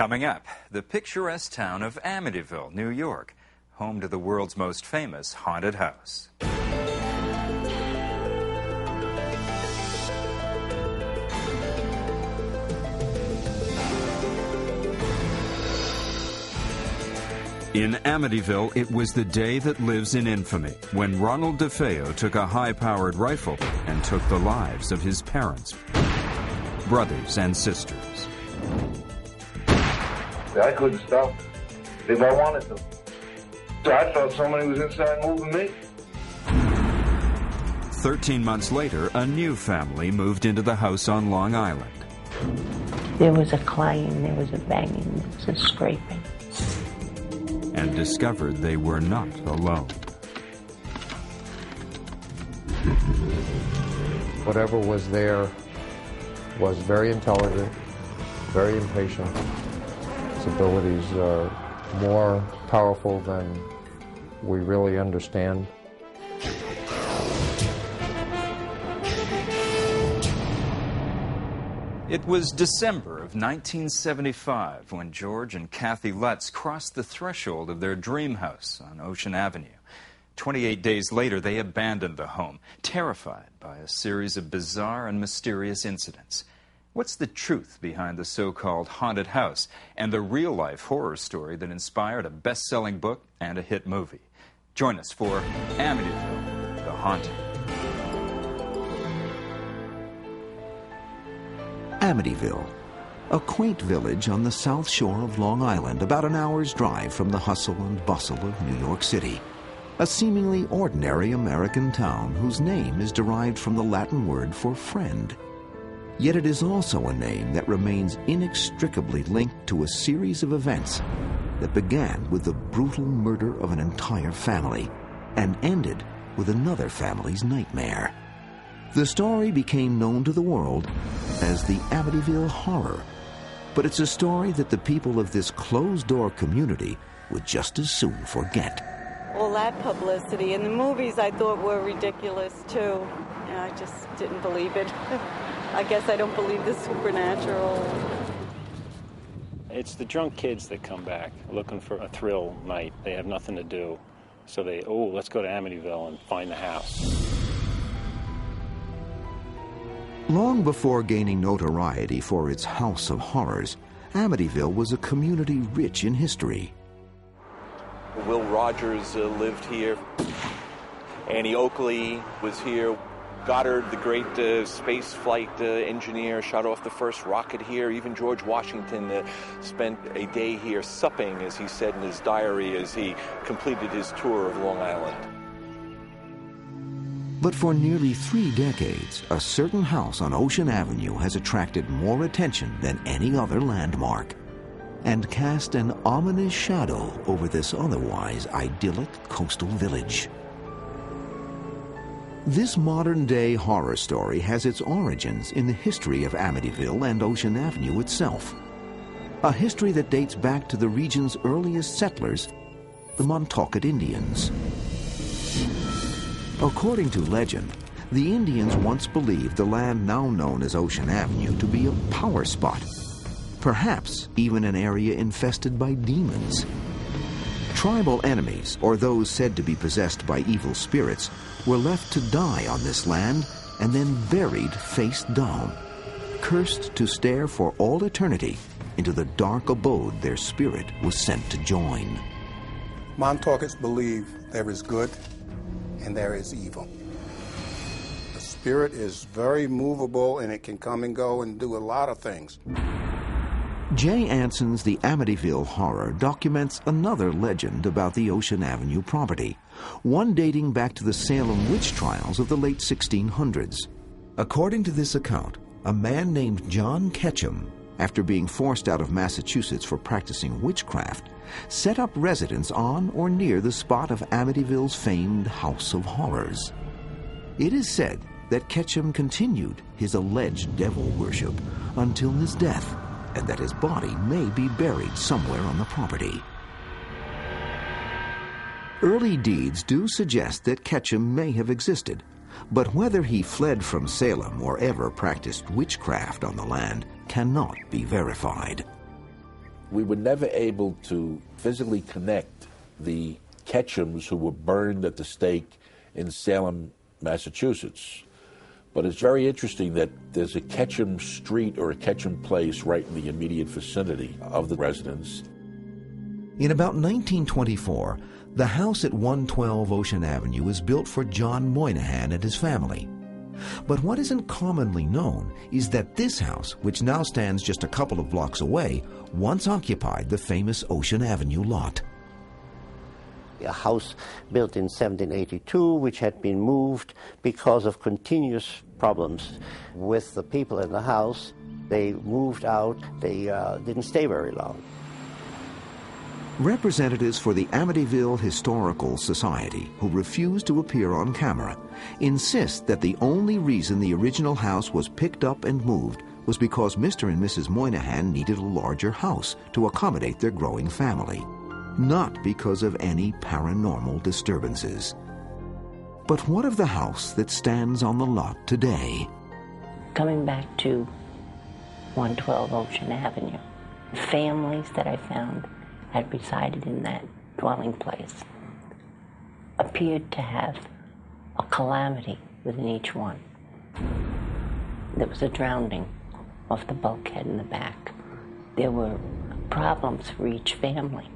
Coming up, the picturesque town of Amityville, New York, home to the world's most famous haunted house. In Amityville, it was the day that lives in infamy when Ronald DeFeo took a high-powered rifle and took the lives of his parents, brothers, and sisters. I couldn't stop if I wanted to. So I thought somebody was inside moving me. 13 months later, a new family moved into the house on Long Island. There was a clanging, there was a banging, there was a scraping. And discovered they were not alone. Whatever was there was very intelligent, very impatient. Its abilities are more powerful than we really understand. It was December of 1975 when George and Kathy Lutz crossed the threshold of their dream house on Ocean Avenue. 28 days later, they abandoned the home, terrified by a series of bizarre and mysterious incidents. What's the truth behind the so-called haunted house and the real-life horror story that inspired a best-selling book and a hit movie? Join us for Amityville, The Haunting. Amityville, a quaint village on the south shore of Long Island, about an hour's drive from the hustle and bustle of New York City. A seemingly ordinary American town whose name is derived from the Latin word for friend. Yet it is also a name that remains inextricably linked to a series of events that began with the brutal murder of an entire family and ended with another family's nightmare. The story became known to the world as the Amityville Horror, but it's a story that the people of this closed-door community would just as soon forget. All that publicity and the movies I thought were ridiculous too. I just didn't believe it. I guess I don't believe the supernatural. It's the drunk kids that come back looking for a thrill night. They have nothing to do. So let's go to Amityville and find the house. Long before gaining notoriety for its house of horrors, Amityville was a community rich in history. Will Rogers lived here. Annie Oakley was here. Goddard, the great space flight engineer, shot off the first rocket here. Even George Washington spent a day here supping, as he said in his diary, as he completed his tour of Long Island. But for nearly 3 decades, a certain house on Ocean Avenue has attracted more attention than any other landmark and cast an ominous shadow over this otherwise idyllic coastal village. This modern-day horror story has its origins in the history of Amityville and Ocean Avenue itself, a history that dates back to the region's earliest settlers, the Montaukett Indians. According to legend, the Indians once believed the land now known as Ocean Avenue to be a power spot, perhaps even an area infested by demons. Tribal enemies, or those said to be possessed by evil spirits, were left to die on this land and then buried face down, cursed to stare for all eternity into the dark abode their spirit was sent to join. Montaukets believe there is good and there is evil. The spirit is very movable and it can come and go and do a lot of things. Jay Anson's The Amityville Horror documents another legend about the Ocean Avenue property, one dating back to the Salem witch trials of the late 1600s. According to this account, a man named John Ketchum, after being forced out of Massachusetts for practicing witchcraft, set up residence on or near the spot of Amityville's famed House of Horrors. It is said that Ketchum continued his alleged devil worship until his death, and that his body may be buried somewhere on the property. Early deeds do suggest that Ketchum may have existed, but whether he fled from Salem or ever practiced witchcraft on the land cannot be verified. We were never able to physically connect the Ketchums who were burned at the stake in Salem, Massachusetts. But it's very interesting that there's a Ketchum Street or a Ketchum Place right in the immediate vicinity of the residence. In about 1924, the house at 112 Ocean Avenue was built for John Moynihan and his family. But what isn't commonly known is that this house, which now stands just a couple of blocks away, once occupied the famous Ocean Avenue lot. A house built in 1782, which had been moved because of continuous problems with the people in the house. They moved out. They didn't stay very long. Representatives for the Amityville Historical Society, who refuse to appear on camera, insist that the only reason the original house was picked up and moved was because Mr. and Mrs. Moynihan needed a larger house to accommodate their growing family, not because of any paranormal disturbances. But what of the house that stands on the lot today? Coming back to 112 Ocean Avenue, the families that I found had resided in that dwelling place appeared to have a calamity within each one. There was a drowning off the bulkhead in the back. There were problems for each family.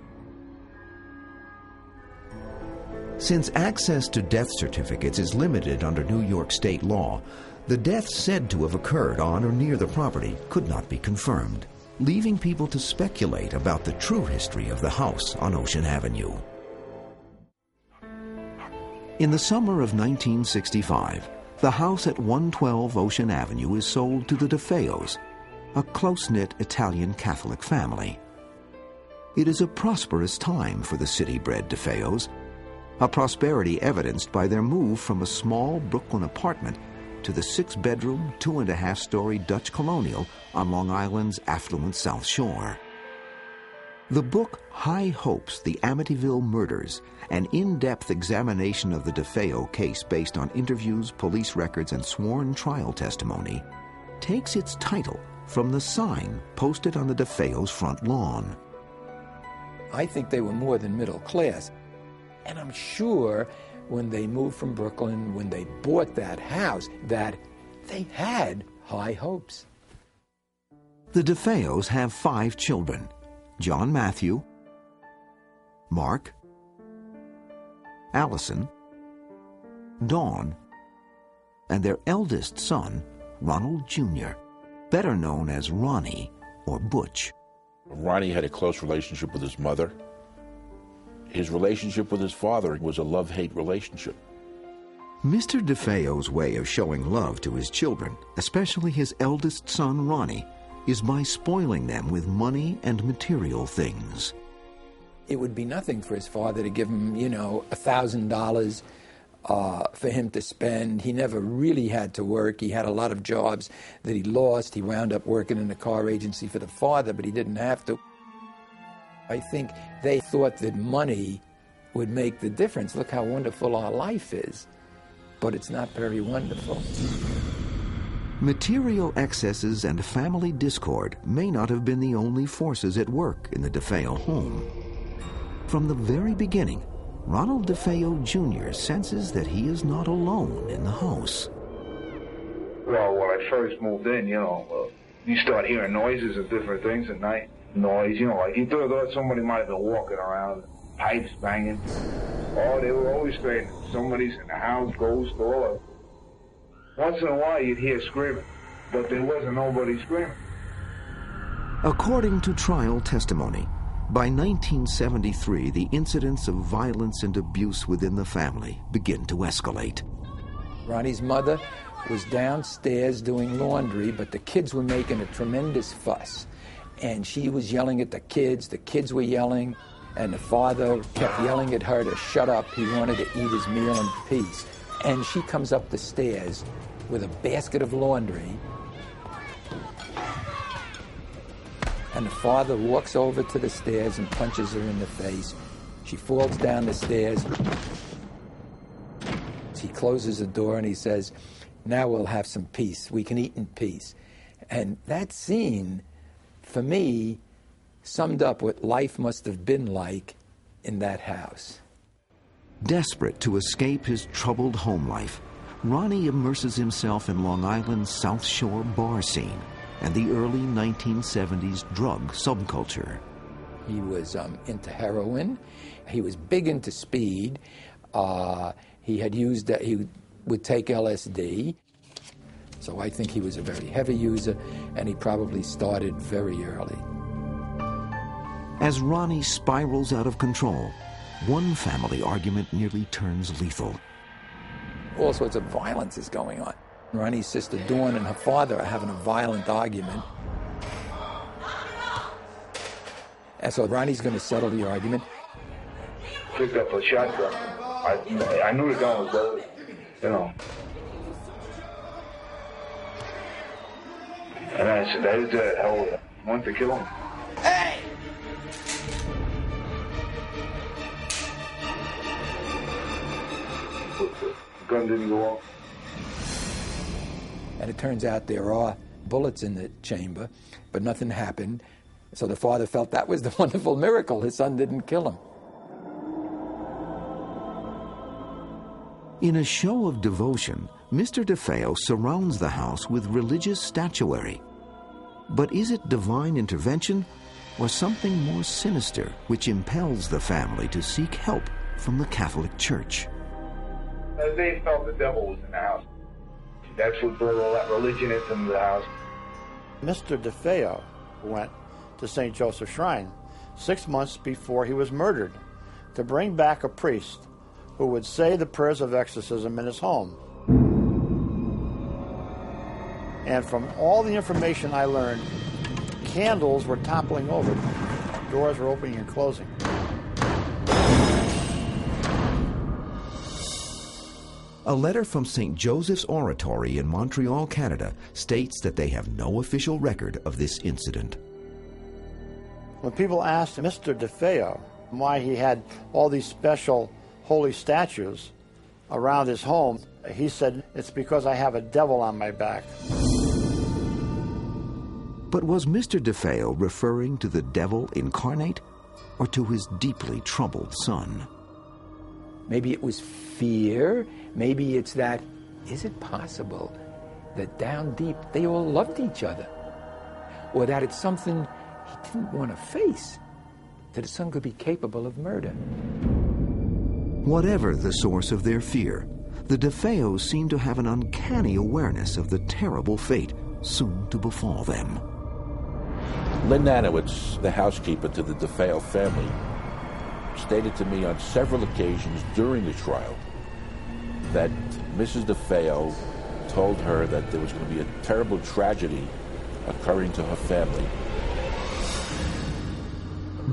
Since access to death certificates is limited under New York state law, the deaths said to have occurred on or near the property could not be confirmed, leaving people to speculate about the true history of the house on Ocean Avenue. In the summer of 1965, the house at 112 Ocean Avenue is sold to the DeFeos, a close-knit Italian Catholic family. It is a prosperous time for the city-bred DeFeos, a prosperity evidenced by their move from a small Brooklyn apartment to the 6-bedroom, 2.5-story Dutch colonial on Long Island's affluent South Shore. The book High Hopes, The Amityville Murders, an in-depth examination of the DeFeo case based on interviews, police records, and sworn trial testimony, takes its title from the sign posted on the DeFeo's front lawn. I think they were more than middle class. And I'm sure when they moved from Brooklyn, when they bought that house, that they had high hopes. The DeFeos have 5 children: John Matthew, Mark, Allison, Dawn, and their eldest son, Ronald Jr., better known as Ronnie or Butch. Ronnie had a close relationship with his mother. His relationship with his father was a love-hate relationship. Mr. DeFeo's way of showing love to his children, especially his eldest son, Ronnie, is by spoiling them with money and material things. It would be nothing for his father to give him, $1,000 for him to spend. He never really had to work. He had a lot of jobs that he lost. He wound up working in a car agency for the father, but he didn't have to. I think they thought that money would make the difference. Look how wonderful our life is. But it's not very wonderful. Material excesses and family discord may not have been the only forces at work in the DeFeo home. From the very beginning, Ronald DeFeo Jr. senses that he is not alone in the house. Well, when I first moved in, you start hearing noises and different things at night. Noise, like you thought somebody might have been walking around, pipes banging. Oh, they were always saying somebody's in the house, ghost, all. Once in a while you'd hear screaming, but there wasn't nobody screaming. According to trial testimony, by 1973, the incidents of violence and abuse within the family begin to escalate. Ronnie's mother was downstairs doing laundry, but the kids were making a tremendous fuss. And she was yelling at the kids were yelling, and the father kept yelling at her to shut up. He wanted to eat his meal in peace. And she comes up the stairs with a basket of laundry, and the father walks over to the stairs and punches her in the face. She falls down the stairs. He closes the door and he says, "Now we'll have some peace. We can eat in peace." And that scene, for me, summed up what life must have been like in that house. Desperate to escape his troubled home life, Ronnie immerses himself in Long Island's South Shore bar scene and the early 1970s drug subculture. He was into heroin. He was big into speed. He would take LSD. So I think he was a very heavy user, and he probably started very early. As Ronnie spirals out of control, one family argument nearly turns lethal. All sorts of violence is going on. Ronnie's sister Dawn and her father are having a violent argument. And so Ronnie's going to settle the argument. Picked up a shotgun. I knew the gun was loaded, you know. And I said, that is that hell with it. I want to kill him. Hey! The gun didn't go off. And it turns out there are bullets in the chamber, but nothing happened. So the father felt that was the wonderful miracle. His son didn't kill him. In a show of devotion, Mr. DeFeo surrounds the house with religious statuary. But is it divine intervention or something more sinister which impels the family to seek help from the Catholic Church? They felt the devil was in the house. That's what brought all that religion into the house. Mr. DeFeo went to St. Joseph's Shrine 6 months before he was murdered to bring back a priest who would say the prayers of exorcism in his home. And from all the information I learned, candles were toppling over, doors were opening and closing. A letter from St. Joseph's Oratory in Montreal, Canada, states that they have no official record of this incident. When people asked Mr. DeFeo why he had all these special holy statues around his home, he said, "It's because I have a devil on my back." But was Mr. DeFeo referring to the devil incarnate or to his deeply troubled son? Maybe it was fear. Maybe it's that, is it possible that down deep they all loved each other? Or that it's something he didn't want to face, that his son could be capable of murder. Whatever the source of their fear, the DeFeos seem to have an uncanny awareness of the terrible fate soon to befall them. Lynn Nanowitz, the housekeeper to the DeFeo family, stated to me on several occasions during the trial that Mrs. DeFeo told her that there was going to be a terrible tragedy occurring to her family.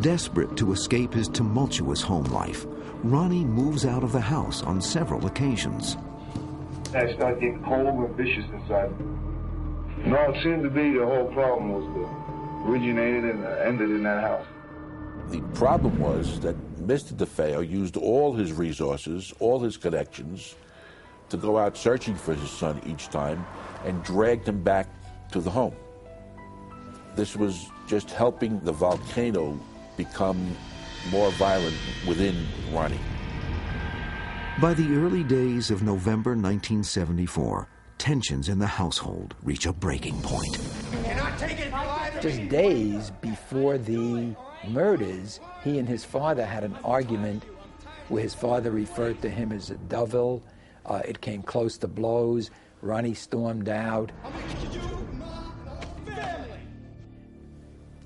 Desperate to escape his tumultuous home life, Ronnie moves out of the house on several occasions. I started getting cold and vicious inside. No, it seemed to be the whole problem was originated and ended in that house. The problem was that Mr. DeFeo used all his resources, all his connections, to go out searching for his son each time and dragged him back to the home. This was just helping the volcano become more violent within Ronnie. By the early days of November 1974, tensions in the household reach a breaking point. Just days before the murders, he and his father had an argument where his father referred to him as a devil. It came close to blows. Ronnie stormed out.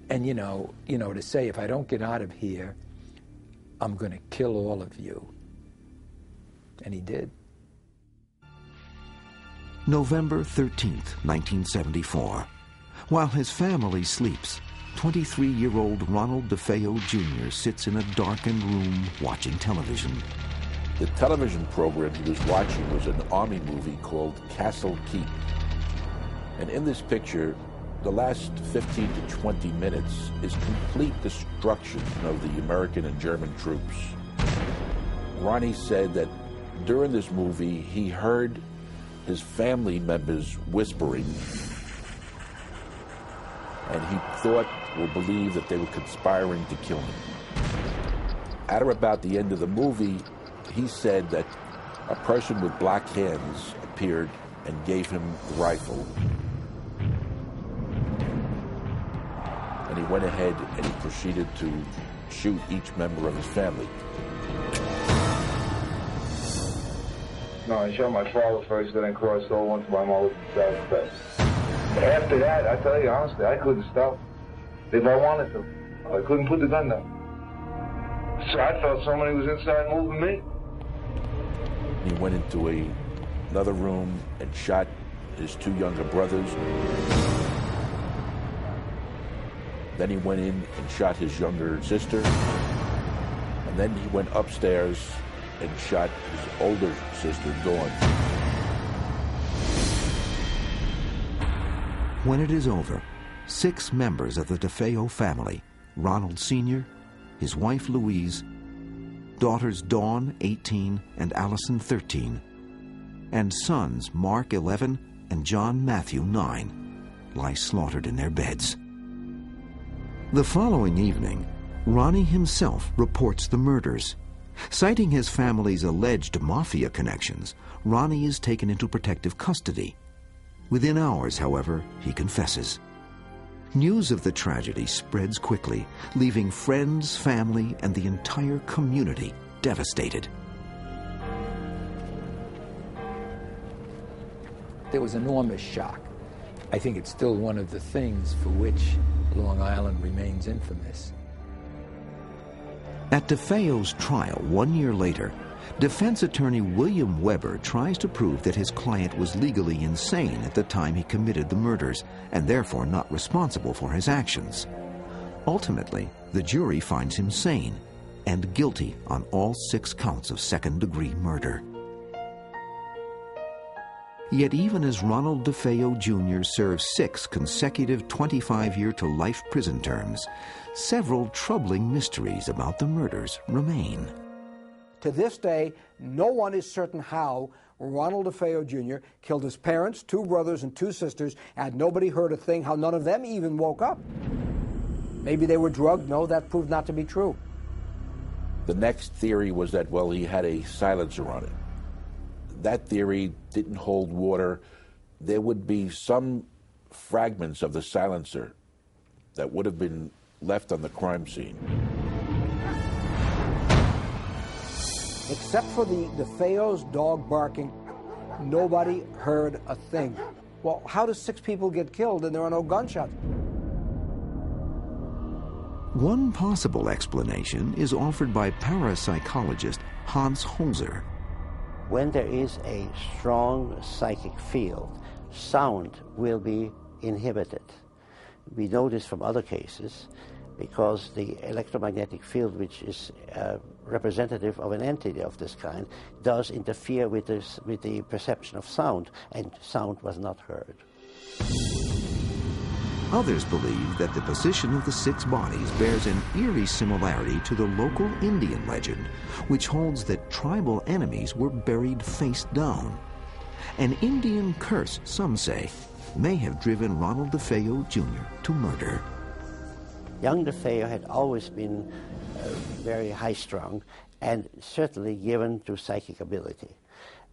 And you know, to say, if I don't get out of here, I'm going to kill all of you. And he did. November 13th, 1974. While his family sleeps, 23-year-old Ronald DeFeo Jr. sits in a darkened room watching television. The television program he was watching was an army movie called Castle Keep. And in this picture, the last 15 to 20 minutes is complete destruction of the American and German troops. Ronnie said that during this movie, he heard his family members whispering, and he thought or believed that they were conspiring to kill him. At or about the end of the movie, he said that a person with black hands appeared and gave him the rifle. And he went ahead and he proceeded to shoot each member of his family. No, I shot my father first, then I crossed over onto my mother and dad's. After that, I tell you honestly, I couldn't stop. If I wanted to, I couldn't put the gun down. So I felt somebody was inside moving me. He went into another room and shot his two younger brothers. Then he went in and shot his younger sister. And then he went upstairs and shot his older sister, Dawn. When it is over, 6 members of the DeFeo family, Ronald Sr., his wife Louise, daughters Dawn, 18, and Allison, 13, and sons Mark, 11, and John Matthew, 9, lie slaughtered in their beds. The following evening, Ronnie himself reports the murders. Citing his family's alleged mafia connections, Ronnie is taken into protective custody. Within hours, however, he confesses. News of the tragedy spreads quickly, leaving friends, family, and the entire community devastated. There was enormous shock. I think it's still one of the things for which Long Island remains infamous. At DeFeo's trial 1 year later, defense attorney William Weber tries to prove that his client was legally insane at the time he committed the murders and therefore not responsible for his actions. Ultimately, the jury finds him sane and guilty on all 6 counts of second-degree murder. Yet even as Ronald DeFeo Jr. serves 6 consecutive 25-year-to-life prison terms, several troubling mysteries about the murders remain. To this day, no one is certain how Ronald DeFeo Jr. killed his parents, 2 brothers, and 2 sisters, and nobody heard a thing, how none of them even woke up. Maybe they were drugged. No, that proved not to be true. The next theory was that, well, he had a silencer on it. That theory didn't hold water. There would be some fragments of the silencer that would have been left on the crime scene. Except for the DeFeo's dog barking, nobody heard a thing. Well, how do 6 people get killed and there are no gunshots? One possible explanation is offered by parapsychologist Hans Holzer. When there is a strong psychic field, sound will be inhibited. We know this from other cases because the electromagnetic field, which is representative of an entity of this kind, does interfere with the perception of sound, and sound was not heard. Others believe that the position of the 6 bodies bears an eerie similarity to the local Indian legend, which holds that tribal enemies were buried face down. An Indian curse, some say, may have driven Ronald DeFeo Jr. to murder. Young DeFeo had always been very high-strung and certainly given to psychic ability.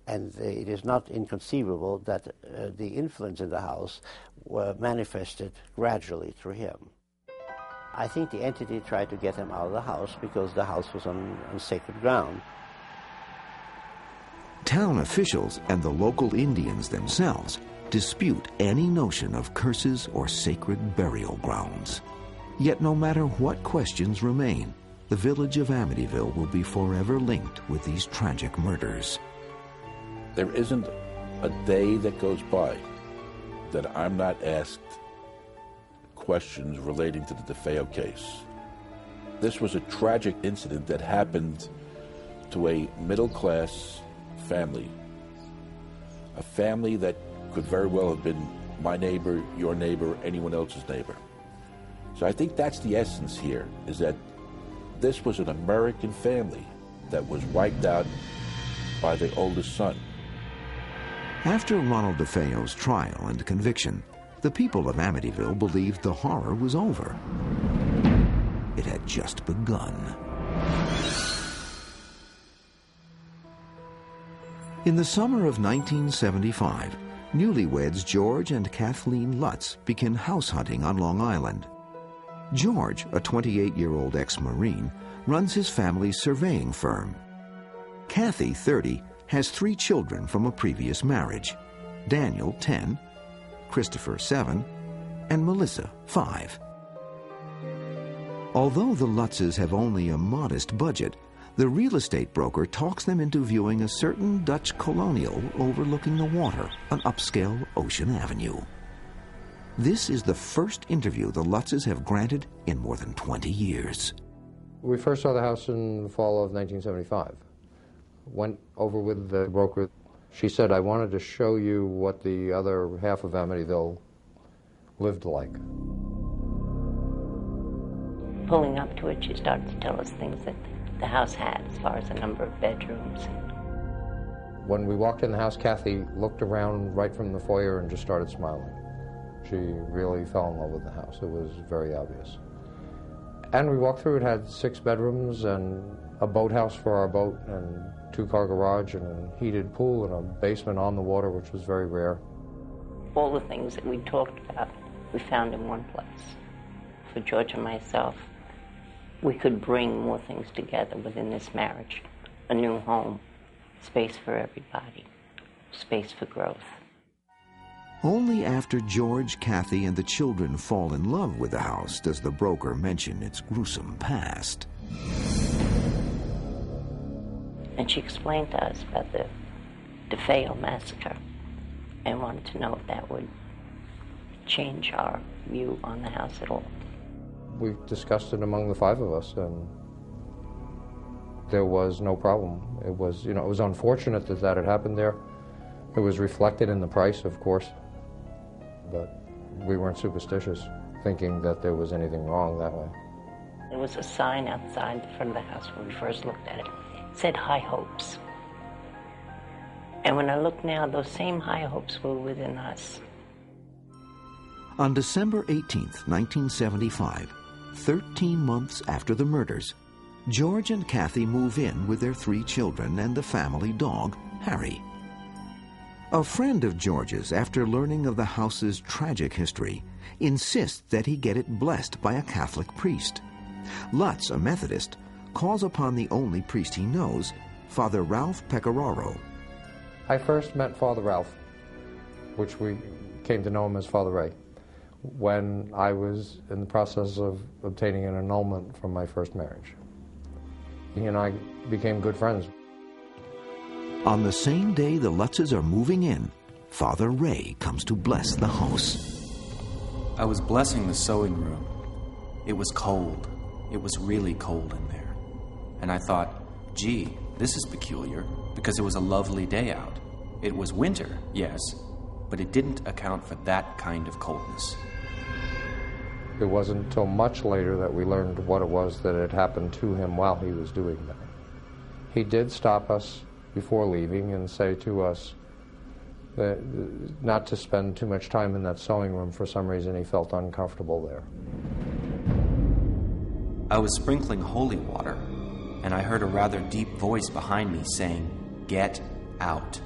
And it is not inconceivable that the influence in the house were manifested gradually through him. I think the entity tried to get him out of the house because the house was on sacred ground. Town officials and the local Indians themselves dispute any notion of curses or sacred burial grounds. Yet no matter what questions remain, the village of Amityville will be forever linked with these tragic murders. There isn't a day that goes by that I'm not asked questions relating to the DeFeo case. This was a tragic incident that happened to a middle-class family, a family that could very well have been my neighbor, your neighbor, anyone else's neighbor. So I think that's the essence here, is that this was an American family that was wiped out by the oldest son. After Ronald DeFeo's trial and conviction, The people of Amityville believed the horror was over. It had just begun. In the summer of 1975, newlyweds George and Kathleen Lutz begin house hunting on Long Island. George, a 28-year-old ex-Marine, runs his family's surveying firm. Kathy, 30, has 3 children from a previous marriage: Daniel, 10, Christopher, 7, and Melissa, 5. Although the Lutzes have only a modest budget, the real estate broker talks them into viewing a certain Dutch colonial overlooking the water on upscale Ocean Avenue. This is the first interview the Lutzes have granted in more than 20 years. We first saw the house in the fall of 1975. Went over with the broker. She said, I wanted to show you what the other half of Amityville lived like. Pulling up to it, she started to tell us things that the house had as far as the number of bedrooms. When we walked in the house, Kathy looked around right from the foyer and just started smiling. She really fell in love with the house. It was very obvious. And we walked through, it had 6 bedrooms and a boathouse for our boat and 2-car garage and a heated pool and a basement on the water, which was very rare. All the things that we talked about, we found in one place. For George and myself, we could bring more things together within this marriage. A new home, space for everybody, space for growth. Only after George, Kathy, and the children fall in love with the house does the broker mention its gruesome past. And she explained to us about the DeFeo massacre and wanted to know if that would change our view on the house at all. We discussed it among the 5 of us, and there was no problem. It was, it was unfortunate that that had happened there. It was reflected in the price, of course, but we weren't superstitious, thinking that there was anything wrong that way. There was a sign outside the front of the house when we first looked at it. It said High Hopes. And when I look now, those same high hopes were within us. On December 18th, 1975, 13 months after the murders, George and Kathy move in with their 3 children and the family dog, Harry. A friend of George's, after learning of the house's tragic history, insists that he get it blessed by a Catholic priest. Lutz, a Methodist, calls upon the only priest he knows, Father Ralph Pecoraro. I first met Father Ralph, which we came to know him as Father Ray, when I was in the process of obtaining an annulment from my first marriage. He and I became good friends. On the same day the Lutzes are moving in, Father Ray comes to bless the house. I was blessing the sewing room. It was cold. It was really cold in there. And I thought, gee, this is peculiar, because it was a lovely day out. It was winter, yes, but it didn't account for that kind of coldness. It wasn't until much later that we learned what it was that had happened to him while he was doing that. He did stop us before leaving and say to us that not to spend too much time in that sewing room. For some reason, he felt uncomfortable there. I was sprinkling holy water, and I heard a rather deep voice behind me saying, "Get out."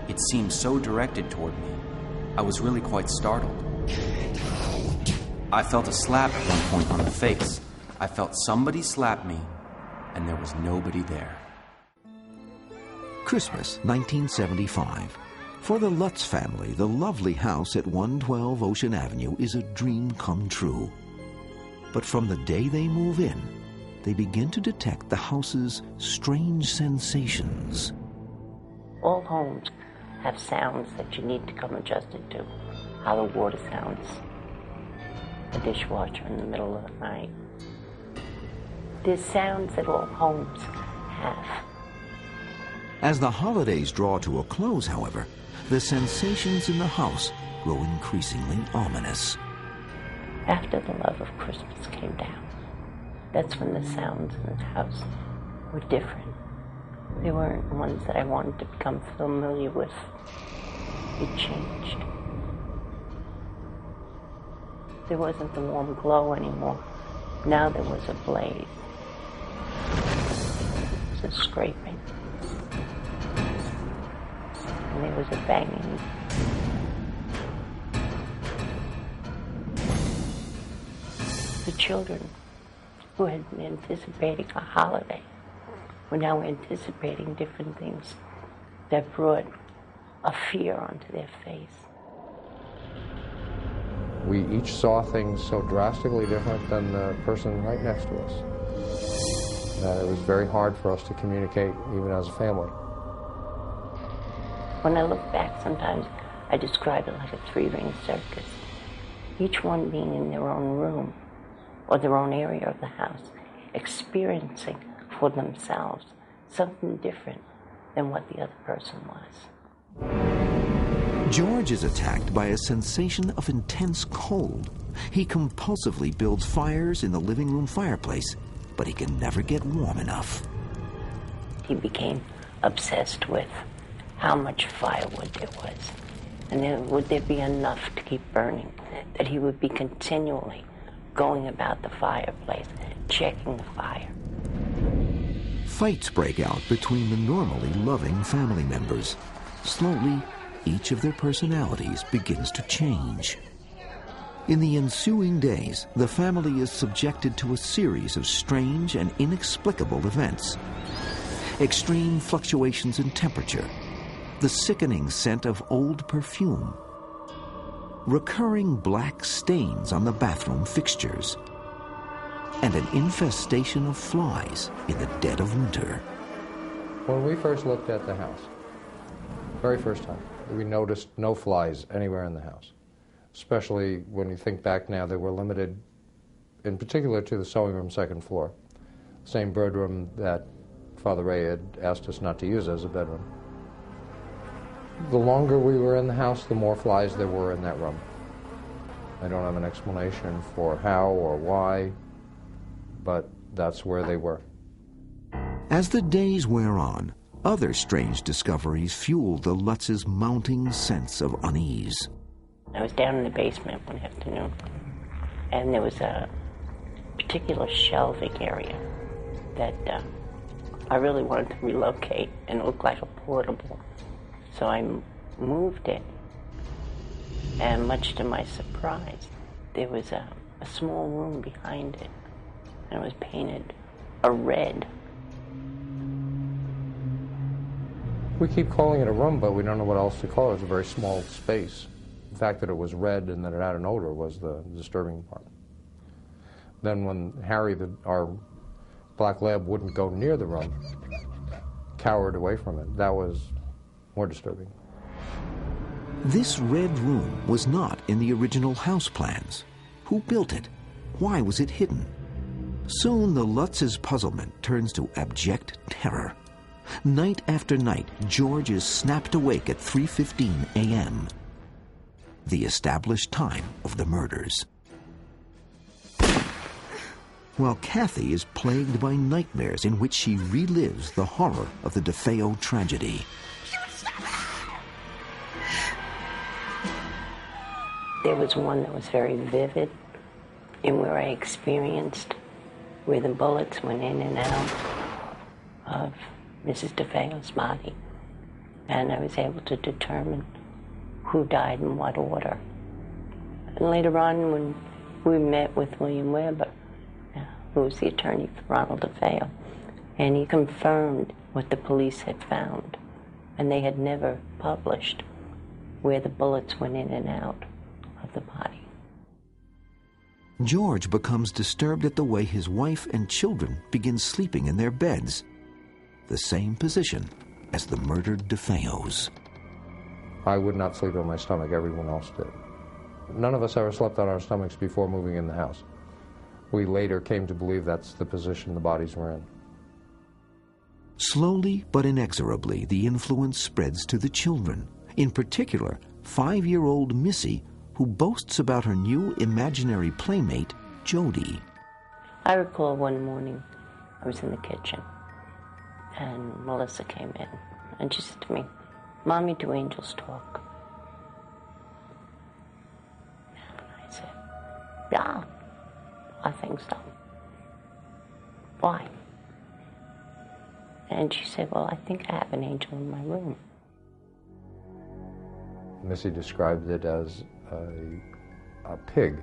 It seemed so directed toward me. I was really quite startled. I felt a slap at one point on the face. I felt somebody slap me, and there was nobody there. Christmas, 1975. For the Lutz family, the lovely house at 112 Ocean Avenue is a dream come true. But from the day they move in, they begin to detect the house's strange sensations. All homes have sounds that you need to come adjusted to. How the water sounds, the dishwasher in the middle of the night. There's sounds that all homes have. As the holidays draw to a close, however, the sensations in the house grow increasingly ominous. After the love of Christmas came down, that's when the sounds in the house were different. They weren't ones that I wanted to become familiar with. It changed. There wasn't the warm glow anymore. Now there was a blaze. There was a scraping. And there was a banging. The children who had been anticipating a holiday were now anticipating different things that brought a fear onto their face. We each saw things so drastically different than the person right next to us that it was very hard for us to communicate even as a family. When I look back, sometimes I describe it like a three-ring circus, each one being in their own room or their own area of the house, experiencing for themselves something different than what the other person was. George is attacked by a sensation of intense cold. He compulsively builds fires in the living room fireplace, but he can never get warm enough. He became obsessed with how much firewood there was, and then would there be enough to keep burning, that he would be continually going about the fireplace, checking the fire. Fights break out between the normally loving family members. Slowly, each of their personalities begins to change. In the ensuing days, the family is subjected to a series of strange and inexplicable events. Extreme fluctuations in temperature, the sickening scent of old perfume, recurring black stains on the bathroom fixtures, and an infestation of flies in the dead of winter. When we first looked at the house, very first time, we noticed no flies anywhere in the house. Especially when you think back now, they were limited, in particular, to the sewing room, second floor. Same bedroom that Father Ray had asked us not to use as a bedroom. The longer we were in the house, the more flies there were in that room. I don't have an explanation for how or why, but that's where they were. As the days wear on, other strange discoveries fuel the Lutz's mounting sense of unease. I was down in the basement one afternoon, and there was a particular shelving area that I really wanted to relocate, and it looked like a portable. So I moved it, and much to my surprise, there was a small room behind it, and it was painted a red. We keep calling it a room, but we don't know what else to call it. It's a very small space. The fact that it was red and that it had an odor was the disturbing part. Then when Harry, our black lab, wouldn't go near the room, cowered away from it, that was more disturbing. This red room was not in the original house plans. Who built it? Why was it hidden? Soon the Lutz's puzzlement turns to abject terror. Night after night, George is snapped awake at 3:15 a.m., the established time of the murders. While Kathy is plagued by nightmares in which she relives the horror of the DeFeo tragedy. There was one that was very vivid in where I experienced where the bullets went in and out of Mrs. DeFeo's body, and I was able to determine who died in what order. And later on, when we met with William Weber, who was the attorney for Ronald DeFeo, and he confirmed what the police had found, and they had never published where the bullets went in and out of the body. George becomes disturbed at the way his wife and children begin sleeping in their beds, the same position as the murdered DeFeos. I would not sleep on my stomach, everyone else did. None of us ever slept on our stomachs before moving in the house. We later came to believe that's the position the bodies were in. Slowly but inexorably, the influence spreads to the children, in particular, 5-year-old Missy, who boasts about her new imaginary playmate, Jody. I recall one morning I was in the kitchen, and Melissa came in, and she said to me, "Mommy, do angels talk?" Yeah, I think so. Why? And she said, well, I think I have an angel in my room. Missy described it as a pig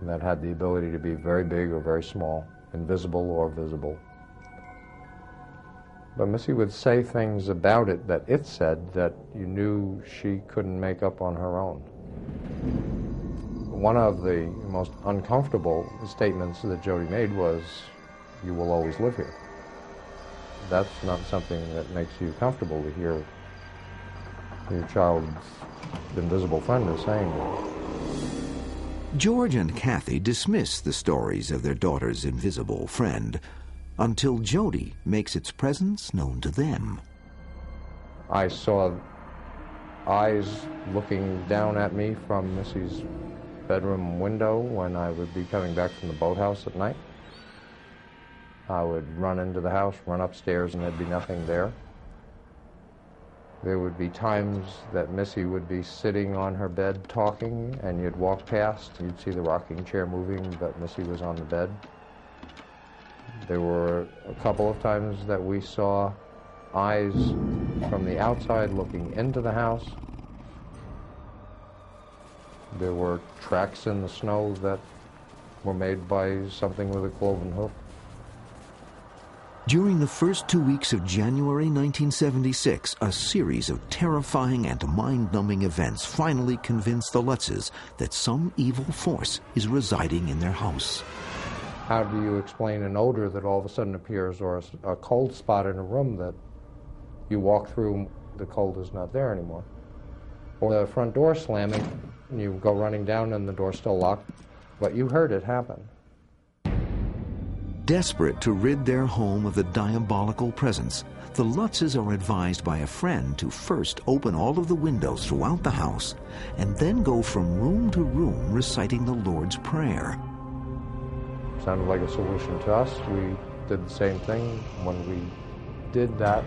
that had the ability to be very big or very small, invisible or visible. But Missy would say things about it that it said that you knew she couldn't make up on her own. One of the most uncomfortable statements that Jody made was, "You will always live here." That's not something that makes you comfortable to hear your child's invisible friend is saying that. George and Kathy dismiss the stories of their daughter's invisible friend until Jody makes its presence known to them. I saw eyes looking down at me from Missy's bedroom window when I would be coming back from the boathouse at night. I would run into the house, run upstairs, and there'd be nothing there. There would be times that Missy would be sitting on her bed talking, and you'd walk past, and you'd see the rocking chair moving, but Missy was on the bed. There were a couple of times that we saw eyes from the outside looking into the house. There were tracks in the snow that were made by something with a cloven hoof. During the first 2 weeks of January 1976, a series of terrifying and mind-numbing events finally convinced the Lutzes that some evil force is residing in their house. How do you explain an odor that all of a sudden appears, or a cold spot in a room that you walk through, the cold is not there anymore? Or the front door slamming, and you go running down and the door's still locked, but you heard it happen. Desperate to rid their home of the diabolical presence, the Lutzes are advised by a friend to first open all of the windows throughout the house and then go from room to room reciting the Lord's Prayer. Sounded like a solution to us. We did the same thing. When we did that,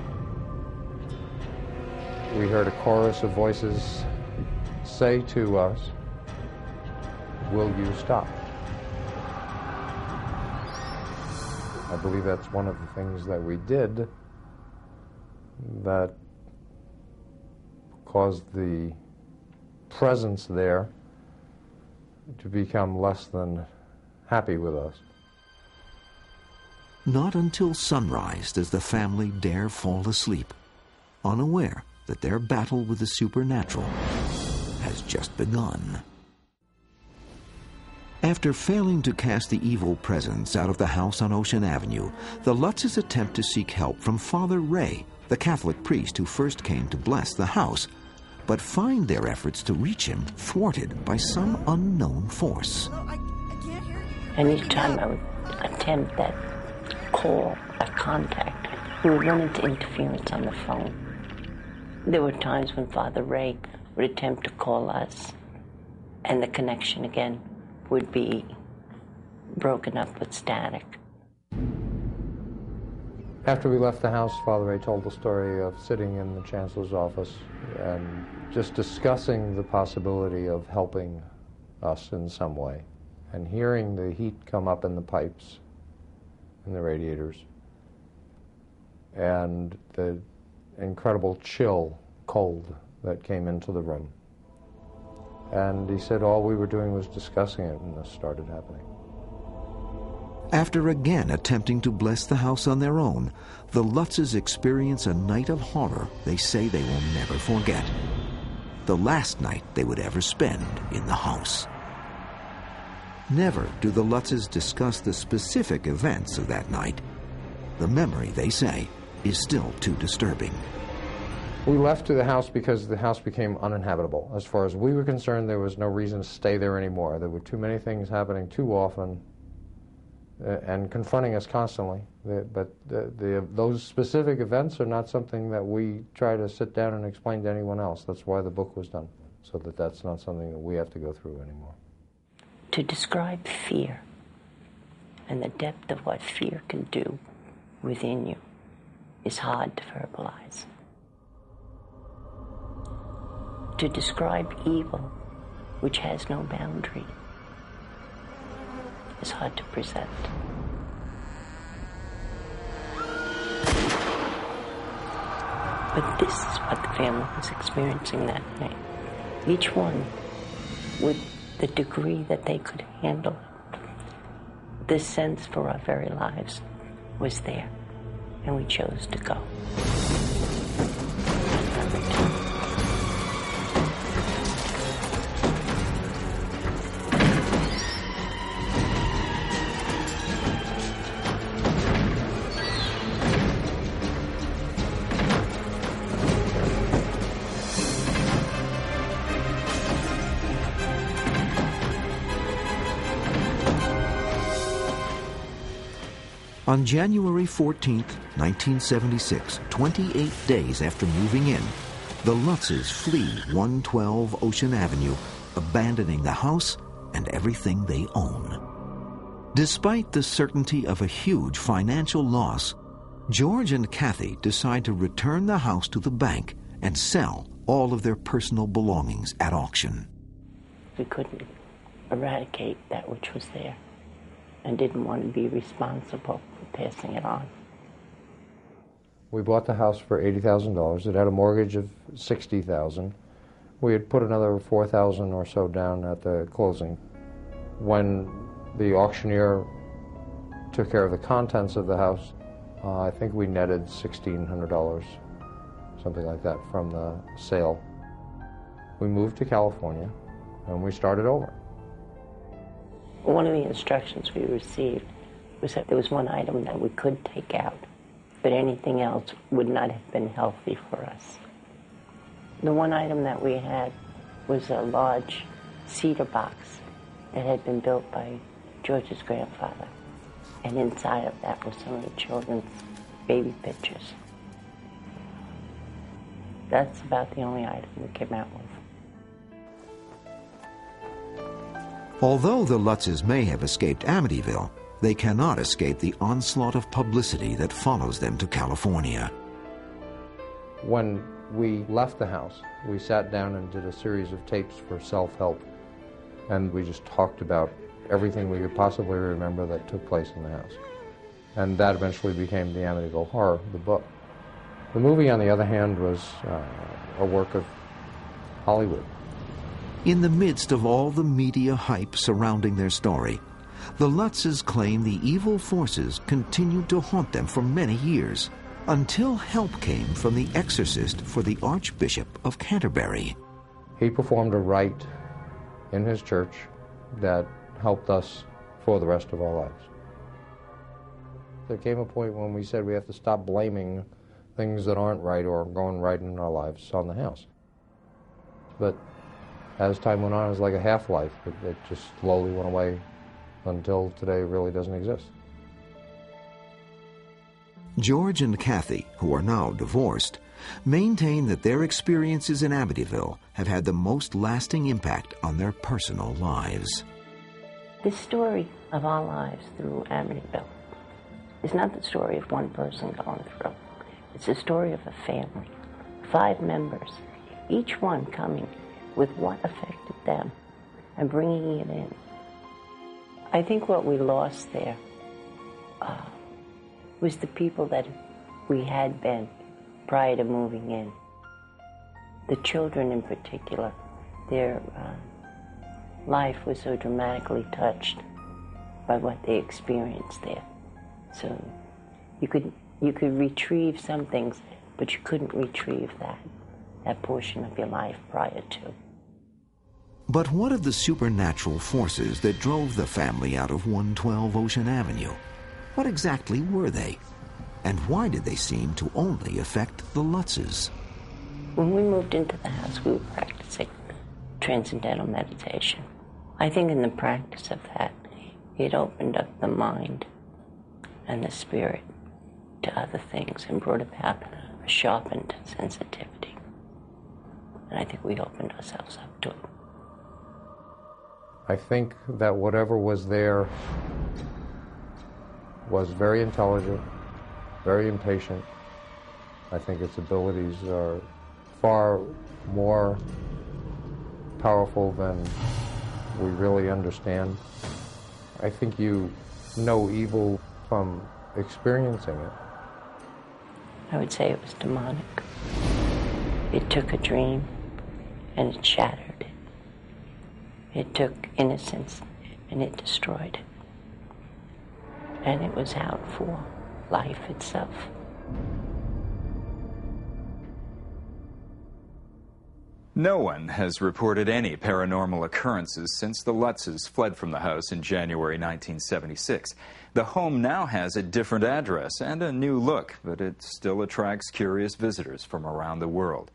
we heard a chorus of voices say to us, "Will you stop?" I believe that's one of the things that we did that caused the presence there to become less than happy with us. Not until sunrise does the family dare fall asleep, unaware that their battle with the supernatural has just begun. After failing to cast the evil presence out of the house on Ocean Avenue, the Lutzes attempt to seek help from Father Ray, the Catholic priest who first came to bless the house, but find their efforts to reach him thwarted by some unknown force. And each time I would attempt that call, a contact, we would run into interference on the phone. There were times when Father Ray would attempt to call us, and the connection again would be broken up with static. After we left the house, Father Ray told the story of sitting in the chancellor's office and just discussing the possibility of helping us in some way, and hearing the heat come up in the pipes and the radiators, and the incredible chill, cold that came into the room. And he said all we were doing was discussing it when this started happening. After again attempting to bless the house on their own, the Lutzes experience a night of horror they say they will never forget. The last night they would ever spend in the house. Never do the Lutzes discuss the specific events of that night. The memory, they say, is still too disturbing. We left to the house because the house became uninhabitable. As far as we were concerned, there was no reason to stay there anymore. There were too many things happening too often and confronting us constantly. Those specific events are not something that we try to sit down and explain to anyone else. That's why the book was done, so that that's not something that we have to go through anymore. To describe fear and the depth of what fear can do within you is hard to verbalize. To describe evil, which has no boundary, is hard to present. But this is what the family was experiencing that night. Each one with the degree that they could handle it. This sense for our very lives was there, and we chose to go. On January 14, 1976, 28 days after moving in, the Lutzes flee 112 Ocean Avenue, abandoning the house and everything they own. Despite the certainty of a huge financial loss, George and Kathy decide to return the house to the bank and sell all of their personal belongings at auction. We couldn't eradicate that which was there and didn't want to be responsible for passing it on. We bought the house for $80,000. It had a mortgage of $60,000. We had put another $4,000 or so down at the closing. When the auctioneer took care of the contents of the house, I think we netted $1,600, something like that, from the sale. We moved to California and we started over. One of the instructions we received was that there was one item that we could take out, but anything else would not have been healthy for us. The one item that we had was a large cedar box that had been built by George's grandfather, and inside of that was some of the children's baby pictures. That's about the only item we came out with. Although the Lutzes may have escaped Amityville, they cannot escape the onslaught of publicity that follows them to California. When we left the house, we sat down and did a series of tapes for self-help, and we just talked about everything we could possibly remember that took place in the house. And that eventually became the Amityville Horror, the book. The movie, on the other hand, was a work of Hollywood. In the midst of all the media hype surrounding their story, the Lutzes claim the evil forces continued to haunt them for many years, until help came from the exorcist for the Archbishop of Canterbury. He performed a rite in his church that helped us for the rest of our lives. There came a point when we said we have to stop blaming things that aren't right or going right in our lives on the house. But as time went on, it was like a half-life. It just slowly went away until today it really doesn't exist. George and Kathy, who are now divorced, maintain that their experiences in Amityville have had the most lasting impact on their personal lives. The story of our lives through Amityville is not the story of one person going through. It's the story of a family, 5 members, each one coming with what affected them and bringing it in. I think what we lost there was the people that we had been prior to moving in. The children in particular, their life was so dramatically touched by what they experienced there. So you could retrieve some things, but you couldn't retrieve that portion of your life prior to. But what of the supernatural forces that drove the family out of 112 Ocean Avenue? What exactly were they? And why did they seem to only affect the Lutzes? When we moved into the house, we were practicing transcendental meditation. I think in the practice of that, it opened up the mind and the spirit to other things and brought about a sharpened sensitivity. And I think we opened ourselves up to it. I think that whatever was there was very intelligent, very impatient. I think its abilities are far more powerful than we really understand. I think you know evil from experiencing it. I would say it was demonic. It took a dream and it shattered it. It took innocence and it destroyed it. And it was out for life itself. No one has reported any paranormal occurrences since the Lutzes fled from the house in January 1976. The home now has a different address and a new look, but it still attracts curious visitors from around the world.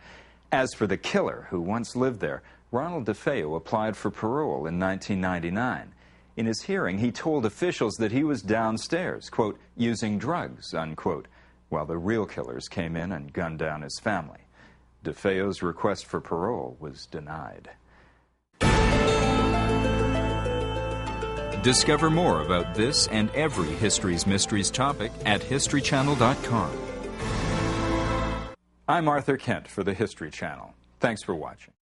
As for the killer who once lived there, Ronald DeFeo applied for parole in 1999. In his hearing, he told officials that he was downstairs, quote, using drugs, unquote, while the real killers came in and gunned down his family. DeFeo's request for parole was denied. Discover more about this and every History's Mysteries topic at HistoryChannel.com. I'm Arthur Kent for the History Channel. Thanks for watching.